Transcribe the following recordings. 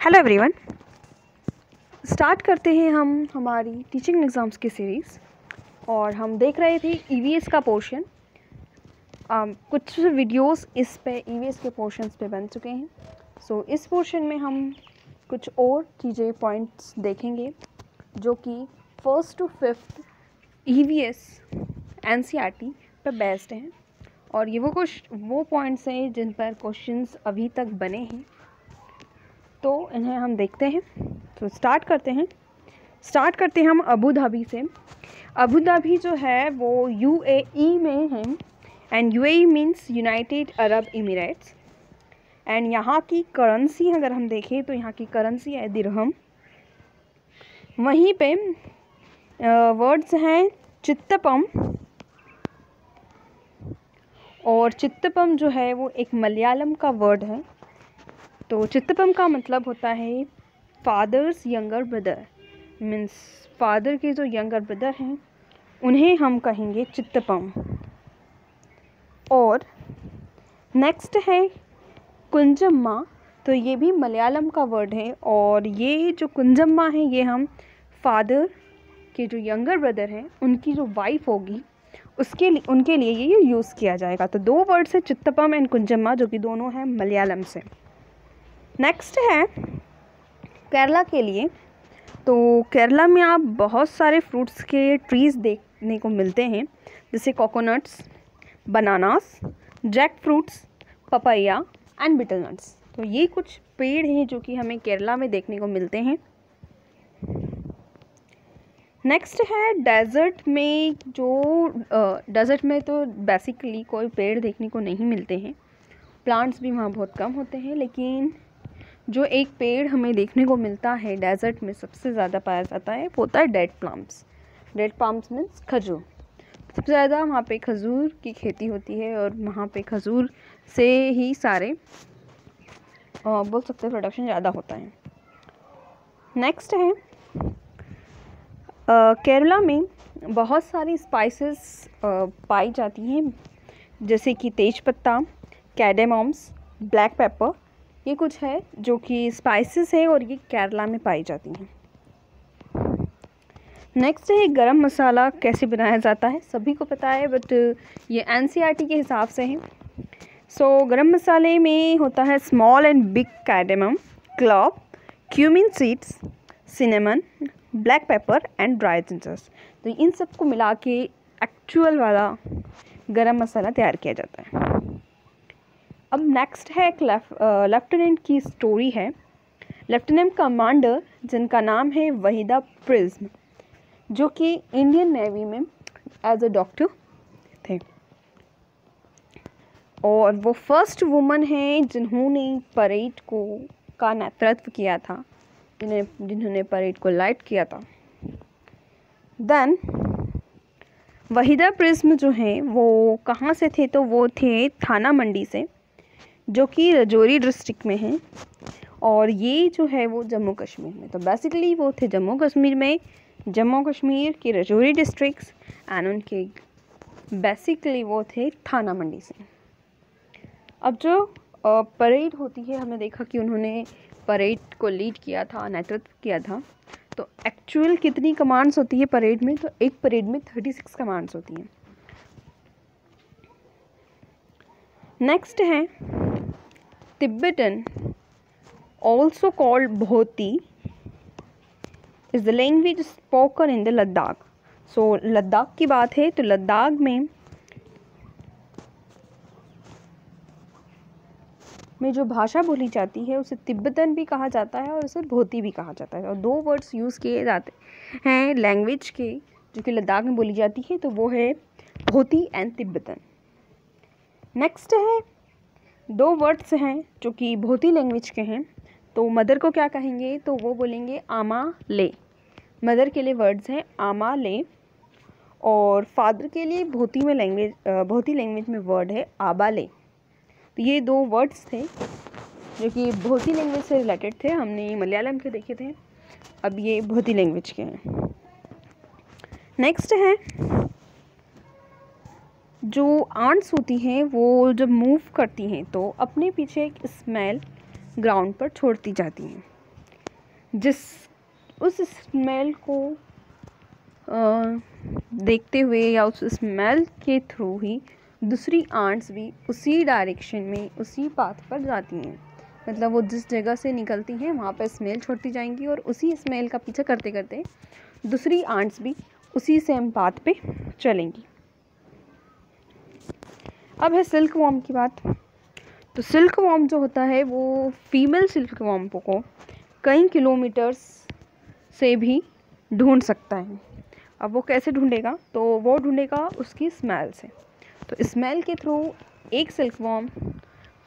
Hello everyone. Start करते हैं हम हमारी टीचिंग एग्ज़ाम्स की सीरीज़ और हम देख रहे थे ईवीएस का पोर्शन। कुछ वीडियोस इस पे ईवीएस के पोर्शंस पे बन चुके हैं। सो इस पोर्शन में हम कुछ और चीज़ें पॉइंट्स देखेंगे जो कि 1st to 5th EVS NCERT पर बेस्ड हैं और ये वो पॉइंट्स हैं जिन पर क्वेश्चंस अभी तक बने हैं, तो इन्हें हम देखते हैं। तो स्टार्ट करते हैं हम अबू धाबी से। अबू धाबी जो है वो यूएई में है and UAE means United Arab Emirates. And यहाँ की करेंसी अगर हम देखें तो यहाँ की करेंसी है दिरहम। वहीं पे वर्ड्स हैं चित्तपम, और चित्तपम जो है वो एक मलयालम का वर्ड है। तो चित्तपम का मतलब होता है fathers younger brother, means father के जो यंगर ब्रदर हैं उन्हें हम कहेंगे चित्तपम। और नेक्स्ट है कुंजम्मा। तो ये भी मलयालम का वर्ड है और ये जो कुंजम्मा है ये हम फादर के जो यंगर ब्रदर हैं उनकी जो वाइफ होगी उनके लिए ये यूज़ किया जाएगा। तो दो वर्ड्स हैं चित्तपम एंड कुंजम्मा जो कि दोनों हैं मलयालम से। नेक्स्ट है केरला के लिए। तो केरला में आप बहुत सारे फ्रूट्स के ट्रीज़ देखने को मिलते हैं, जैसे coconuts, bananas, jackfruits, papaya and bitter nuts. तो ये कुछ पेड़ हैं जो कि हमें केरला में देखने को मिलते हैं। नेक्स्ट है डेजर्ट में। डेजर्ट में तो बेसिकली कोई पेड़ देखने को नहीं मिलते हैं, प्लांट्स भी वहाँ बहुत कम होते हैं, लेकिन जो एक पेड़ हमें देखने को मिलता है डेजर्ट में सबसे ज़्यादा पाया जाता है वो होता है date plums. Date plums means खजूर। सबसे ज़्यादा वहाँ पे खजूर की खेती होती है और वहाँ पे खजूर से ही सारे बोल सकते हैं प्रोडक्शन ज़्यादा होता है। नेक्स्ट है केरला में बहुत सारी स्पाइसेस पाई जाती हैं, जैसे कि तेज पत्ता, कैडेमॉम्स, ब्लैक पेपर। ये कुछ है जो कि स्पाइसेस है और ये केरला में पाई जाती हैं। नेक्स्ट है गरम मसाला कैसे बनाया जाता है, सभी को पता है बट ये एनसीईआरटी के हिसाब से है। सो गरम मसाले में होता है small and big cardamom, clove, cumin seeds, cinnamon, black pepper and dry gingers. तो इन सब को मिला के एक्चुअल वाला गरम मसाला तैयार किया जाता है। अब नेक्स्ट है एक लेफ्टिनेंट की स्टोरी है। लेफ्टिनेंट कमांडर जिनका नाम है वहीदा प्रिज्म, जो कि इंडियन नेवी में एज अ डॉक्टर थे और वो फर्स्ट वुमन हैं जिन्होंने परेड का नेतृत्व किया था, जिन्होंने परेड को लाइट किया था। देन वहीदा प्रिज्म जो हैं वो कहाँ से थे, तो वो थे थाना मंडी से, जो कि राजौरी डिस्ट्रिक्ट में है और ये जो है वो जम्मू कश्मीर में। तो बेसिकली वो थे जम्मू कश्मीर के राजौरी डिस्ट्रिक्ट्स एंड उनके बेसिकली वो थे थाना मंडी से। अब जो परेड होती है, हमने देखा कि उन्होंने परेड को लीड किया था, नेतृत्व किया था। तो एक्चुअल कितनी कमांड्स होती है परेड में, तो एक परेड में 36 कमांड्स होती हैं। नेक्स्ट है Tibetan, also called Bhoti, is the language spoken in the Ladakh. So Ladakh की बात है तो लद्दाख में जो भाषा बोली जाती है उसे तिब्बतन भी कहा जाता है और उसे भोती भी कहा जाता है। और दो वर्ड्स यूज़ किए जाते हैं लैंग्वेज के जो कि लद्दाख में बोली जाती है, तो वो है भोती एंड तिब्बतन। नेक्स्ट है दो वर्ड्स हैं जो कि भोती लैंग्वेज के हैं। तो मदर को क्या कहेंगे, तो वो बोलेंगे आमा ले। मदर के लिए वर्ड्स हैं आमा ले, और फादर के लिए भोती लैंग्वेज में वर्ड है आबा ले। तो ये दो वर्ड्स थे जो कि भोती लैंग्वेज से रिलेटेड थे। हमने मलयालम के देखे थे, अब ये भोती लैंग्वेज के हैं। नेक्स्ट है जो आंट्स होती हैं वो जब मूव करती हैं तो अपने पीछे एक स्मेल ग्राउंड पर छोड़ती जाती हैं। जिस उस स्मेल को देखते हुए या उस स्मेल के थ्रू ही दूसरी आंट्स भी उसी डायरेक्शन में उसी पाथ पर जाती हैं। मतलब वो जिस जगह से निकलती हैं वहाँ पर स्मेल छोड़ती जाएंगी और उसी स्मेल का पीछा करते करते दूसरी आंट्स भी उसी सेम पाथ पे चलेंगी। अब है सिल्क वॉर्म की बात। तो सिल्क वॉर्म जो होता है वो फीमेल सिल्क वॉर्म को कई किलोमीटर्स से भी ढूंढ सकता है। अब वो कैसे ढूंढेगा? तो वो ढूंढेगा उसकी स्मेल से। तो स्मेल के थ्रू एक silk worm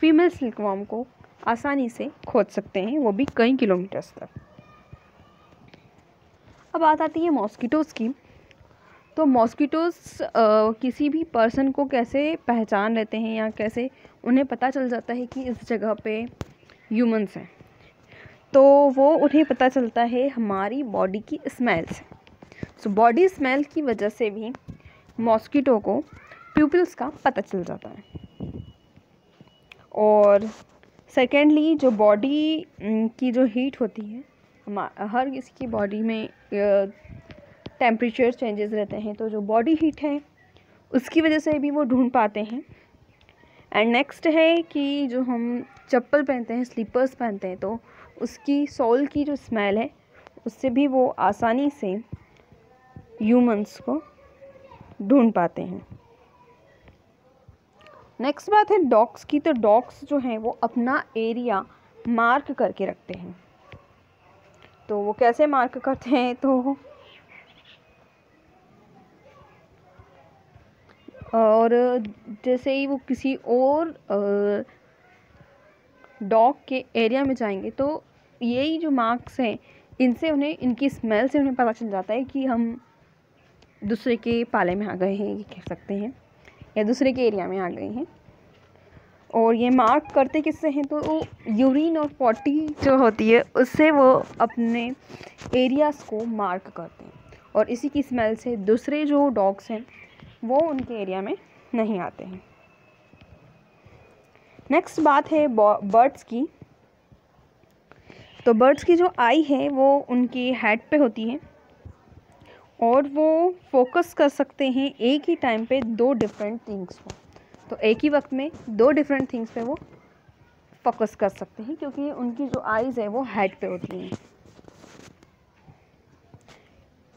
female silk worm को आसानी से खोज सकते हैं, वो भी कई किलोमीटर्स तक। अब बात आती है मॉस्किटोज़ की। तो मॉस्किटोज़ किसी भी पर्सन को कैसे पहचान लेते हैं या कैसे उन्हें पता चल जाता है कि इस जगह पे ह्यूमंस हैं? तो वो उन्हें पता चलता है हमारी बॉडी की स्मेल से। सो बॉडी स्मेल की वजह से भी मॉस्किटो को प्यूपिल्स का पता चल जाता है। और सेकेंडली जो बॉडी की जो हीट होती है, हर किसी की बॉडी में टेम्परेचर चेंजेस रहते हैं, तो जो बॉडी हीट है उसकी वजह से भी वो ढूंढ पाते हैं। एंड नेक्स्ट है कि जो हम चप्पल पहनते हैं, स्लीपर्स पहनते हैं, तो उसकी सोल की जो स्मेल है उससे भी वो आसानी से ह्यूमंस को ढूंढ पाते हैं। नेक्स्ट बात है डॉग्स की। तो डॉग्स जो हैं वो अपना एरिया मार्क करके रखते हैं। तो वो कैसे मार्क करते हैं? तो और जैसे ही वो किसी और डॉग के एरिया में जाएंगे तो यही जो मार्क्स हैं इनसे उन्हें, इनकी स्मेल से उन्हें पता चल जाता है कि हम दूसरे के पाले में आ गए हैं, ये कह सकते हैं, या दूसरे के एरिया में आ गए हैं। और ये मार्क करते किससे हैं? तो यूरिन और पॉटी जो होती है उससे वो अपने एरियाज़ को मार्क करते हैं और इसी की स्मेल से दूसरे जो डॉग्स हैं वो उनके एरिया में नहीं आते हैं। नेक्स्ट बात है बर्ड्स की। तो बर्ड्स की जो आई है वो उनकी हेड पे होती है और वो फोकस कर सकते हैं एक ही टाइम पे दो डिफरेंट थिंग्स को। तो एक ही वक्त में दो डिफरेंट थिंग्स पे वो फोकस कर सकते हैं क्योंकि उनकी जो आईज़ है वो हेड पे होती हैं।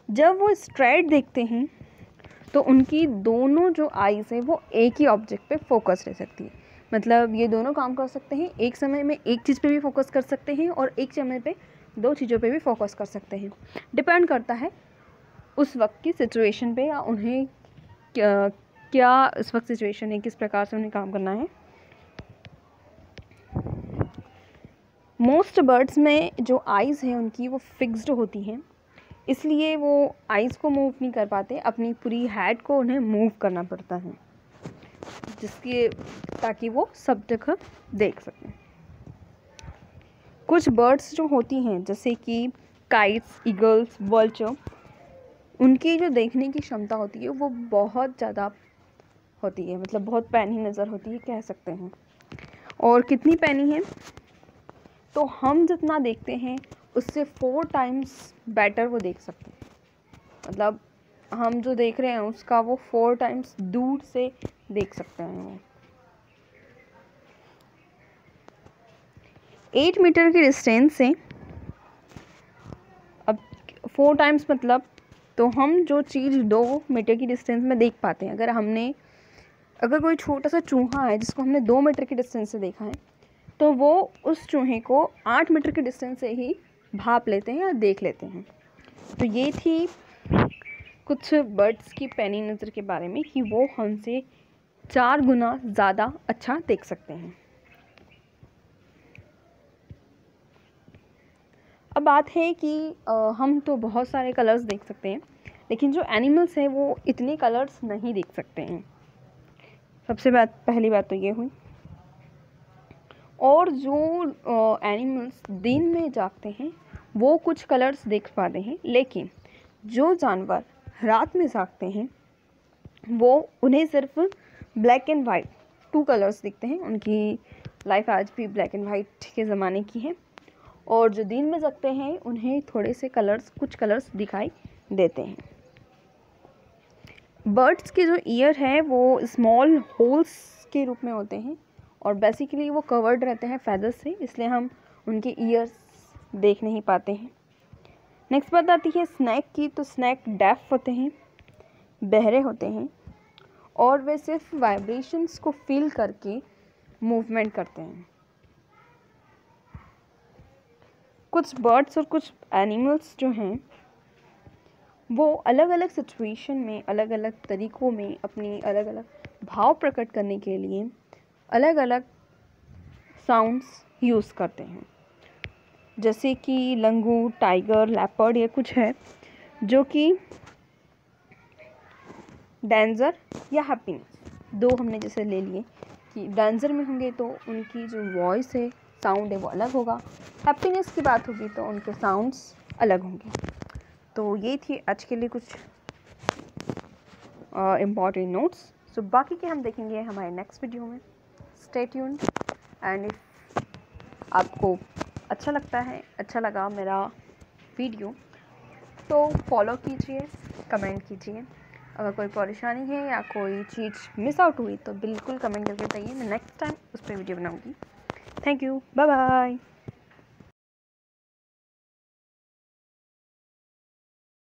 जब वो स्ट्रेट देखते हैं तो उनकी दोनों जो आईज़ है वो एक ही ऑब्जेक्ट पे फोकस रह सकती है। मतलब ये दोनों काम कर सकते हैं, एक समय में एक चीज़ पे भी फोकस कर सकते हैं और एक समय पे दो चीज़ों पे भी फोकस कर सकते हैं। डिपेंड करता है उस वक्त की सिचुएशन पे या उन्हें क्या इस वक्त सिचुएशन है, किस प्रकार से उन्हें काम करना है। मोस्ट बर्ड्स में जो आइज़ हैं उनकी वो फिक्स्ड होती हैं, इसलिए वो आइज़ को मूव नहीं कर पाते, अपनी पूरी हेड को उन्हें मूव करना पड़ता है जिसके ताकि वो सब जगह देख सकें। कुछ बर्ड्स जो होती हैं जैसे कि काइट्स, ईगल्स, वल्चर, उनकी जो देखने की क्षमता होती है वो बहुत ज़्यादा होती है, मतलब बहुत पैनी नज़र होती है कह सकते हैं। और कितनी पैनी है? तो हम जितना देखते हैं उससे 4 टाइम्स बेटर वो देख सकते हैं। मतलब हम जो देख रहे हैं उसका वो 4 टाइम्स दूर से देख सकते हैं वो। 8 मीटर की डिस्टेंस से, अब 4 टाइम्स मतलब, तो हम जो चीज़ 2 मीटर की डिस्टेंस में देख पाते हैं, अगर कोई छोटा सा चूहा है जिसको हमने 2 मीटर की डिस्टेंस से देखा है तो वो उस चूहे को 8 मीटर की डिस्टेंस से ही भाप लेते हैं या देख लेते हैं। तो ये थी कुछ बर्ड्स की पैनी नज़र के बारे में कि वो हमसे 4 गुना ज़्यादा अच्छा देख सकते हैं। अब बात है कि हम तो बहुत सारे कलर्स देख सकते हैं लेकिन जो एनिमल्स हैं वो इतने कलर्स नहीं देख सकते हैं। पहली बात तो ये हुई। और जो एनिमल्स दिन में जागते हैं वो कुछ कलर्स देख पाते हैं, लेकिन जो जानवर रात में जागते हैं वो उन्हें सिर्फ ब्लैक एंड वाइट 2 कलर्स दिखते हैं। उनकी लाइफ आज भी ब्लैक एंड वाइट के ज़माने की है और जो दिन में जगते हैं उन्हें थोड़े से कुछ कलर्स दिखाई देते हैं। बर्ड्स के जो ईयर है वो स्मॉल होल्स के रूप में होते हैं और बेसिकली वो कवर्ड रहते हैं फेदर्स से, इसलिए हम उनके ईयर्स देख नहीं पाते हैं। नेक्स्ट बात आती है स्नैक की। तो स्नैक डेफ होते हैं, बहरे होते हैं और वे सिर्फ वाइब्रेशंस को फील करके मूवमेंट करते हैं। कुछ बर्ड्स और कुछ एनिमल्स जो हैं वो अलग अलग सिचुएशन में, अलग अलग तरीक़ों में अपनी अलग अलग भाव प्रकट करने के लिए अलग अलग साउंड्स यूज़ करते हैं। जैसे कि लंगूर, टाइगर, लेपर्ड, ये कुछ है जो कि डेंजर या हैप्पीनेस, दो हमने जैसे ले लिए कि डेंजर में होंगे तो उनकी जो वॉइस है, साउंड है वो अलग होगा। हैप्पीनेस की बात होगी तो उनके साउंड्स अलग होंगे। तो ये थी आज के लिए कुछ इम्पॉर्टेंट नोट्स। सो बाकी के हम देखेंगे हमारे नेक्स्ट वीडियो में। स्टे ट्यून्ड एंड इफ़ आपको अच्छा लगा मेरा वीडियो तो फॉलो कीजिए, कमेंट कीजिए। अगर कोई परेशानी है या कोई चीज़ मिस आउट हुई तो बिल्कुल कमेंट करके बताइए, मैं नेक्स्ट टाइम उस पर वीडियो बनाऊँगी। Thank you, bye bye.